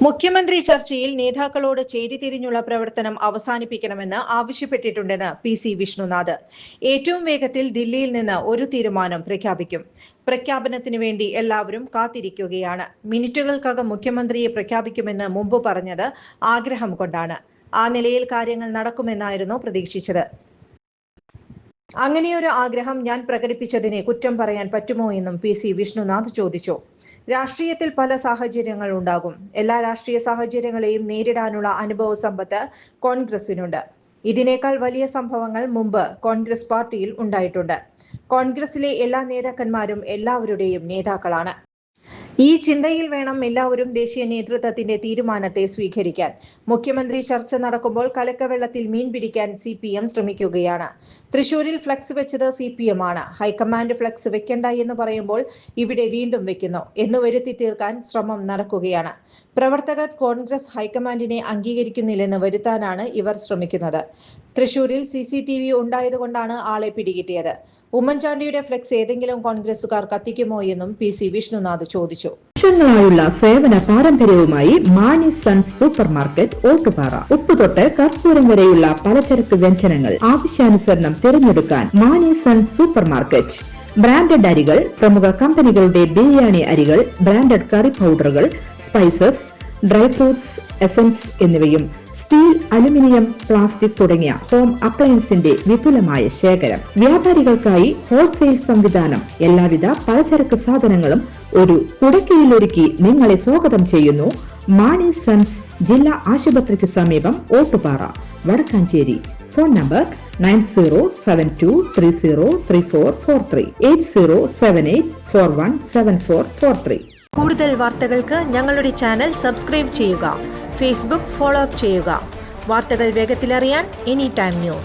മുഖ്യമന്ത്രി ചർച്ചയിൽ നേതാക്കളോട് ചേരിതിരിഞ്ഞുള്ള പ്രവർത്തനം അവസാനിപ്പിക്കണമെന്ന് ആവശ്യപ്പെട്ടിട്ടുണ്ടെന്ന് പി.സി. വിഷ്ണുനാഥ്. ഏറ്റവും വേഗത്തിൽ ദില്ലിയിൽ നിന്ന് ഒരു തീരുമാനം പ്രഖ്യാപിക്കും. പ്രഖ്യാപനത്തിനു വേണ്ടി എല്ലാവരും കാത്തിരിക്കുകയാണ്. മിനിറ്റുകൾക്കകം മുഖ്യമന്ത്രിയെ പ്രഖ്യാപിക്കുമെന്ന് മുമ്പ് പറഞ്ഞത് ആഗ്രഹം കൊണ്ടാണ്. ആ നിലയിൽ കാര്യങ്ങൾ നടക്കുമെന്നായിരുന്നു പ്രതീക്ഷിച്ചത്. അങ്ങനെയൊരു ആഗ്രഹം ഞാൻ പ്രകടിപ്പിച്ചതിനെ കുറ്റം പറയാൻ പറ്റുമോ എന്നും പി.സി. വിഷ്ണുനാഥ് ചോദിച്ചു. രാഷ്ട്രീയത്തിൽ പല സാഹചര്യങ്ങൾ ഉണ്ടാകും. എല്ലാ രാഷ്ട്രീയ സാഹചര്യങ്ങളെയും നേരിടാനുള്ള അനുഭവ സമ്പത്ത് കോൺഗ്രസിനുണ്ട്. ഇതിനേക്കാൾ വലിയ സംഭവങ്ങൾ മുമ്പ് കോൺഗ്രസ് പാർട്ടിയിൽ ഉണ്ടായിട്ടുണ്ട്. കോൺഗ്രസിലെ എല്ലാ നേതാക്കന്മാരും എല്ലാവരുടെയും നേതാക്കളാണ്. ഈ ചിന്തയിൽ വേണം എല്ലാവരും ദേശീയ നേതൃത്വത്തിന്റെ തീരുമാനത്തെ സ്വീകരിക്കാൻ. മുഖ്യമന്ത്രി ചർച്ച നടക്കുമ്പോൾ കലക്കവെള്ളത്തിൽ മീൻ പിടിക്കാൻ CPM ശ്രമിക്കുകയാണ്. തൃശൂരിൽ ഫ്ലക്സ് വെച്ചത് CPM ആണ്. ഹൈക്കമാൻഡ് ഫ്ലക്സ് വെക്കണ്ട എന്ന് പറയുമ്പോൾ ഇവിടെ വീണ്ടും വെക്കുന്നു എന്ന് വരുത്തി തീർക്കാൻ ശ്രമം നടക്കുകയാണ്. പ്രവർത്തകർ കോൺഗ്രസ് ഹൈക്കമാൻഡിനെ അംഗീകരിക്കുന്നില്ലെന്ന് വരുത്താനാണ് ഇവർ ശ്രമിക്കുന്നത്. തൃശൂരിൽ CCTV ഉണ്ടായതുകൊണ്ടാണ് ആളെ പിടികിട്ടിയത്. ഉമ്മൻചാണ്ടിയുടെ ഫ്ലെക്സ് ഏതെങ്കിലും കോൺഗ്രസുകാർ കത്തിക്കുമോ എന്നും പി.സി. വിഷ്ണുനാഥ് ചോദിച്ചു. വർഷങ്ങളായുള്ള സേവന പാരമ്പര്യവുമായി Mani Sons super market Ottupara. ഉപ്പ് തൊട്ട് കർപ്പൂരം വരെയുള്ള പലചരക്ക് വ്യഞ്ജനങ്ങൾ ആവശ്യാനുസരണം തിരഞ്ഞെടുക്കാൻ Mani Sons super market. Branded അരികൾ, പ്രമുഖ കമ്പനികളുടെ ബിരിയാണി അരികൾ, ബ്രാൻഡഡ് കറി പൗഡറുകൾ, സ്പൈസസ്, ഡ്രൈ ഫ്രൂട്ട്സ്, എസൻസ് എന്നിവയും സ്റ്റീൽ, അലുമിനിയം, പ്ലാസ്റ്റിക് തുടങ്ങിയ ഹോം അപ്ലയൻസിന്റെ വിപുലമായ ശേഖരം. വ്യാപാരികൾക്കായി ഹോൾസെയിൽ സംവിധാനം. എല്ലാവിധ പലചരക്ക് സാധനങ്ങളും ഒരു കുടക്കീഴിലൊരുക്കി നിങ്ങളെ സ്വാഗതം ചെയ്യുന്നു. മാണി സൺസ് ജില്ലാ ആശുപത്രിക്ക് സമീപം ഓട്ടുപാറ, വടക്കാഞ്ചേരി. Phone number 9072303443 8078417443. കൂടുതൽ വാർത്തകൾക്ക് ഞങ്ങളുടെ ചാനൽ സബ്സ്ക്രൈബ് ചെയ്യുക. ഫേസ്ബുക്ക് ഫോളോ അപ്പ് ചെയ്യുക. വാർത്തകൾ വേഗത്തിലറിയാൻ എനി ടൈം ന്യൂസ്.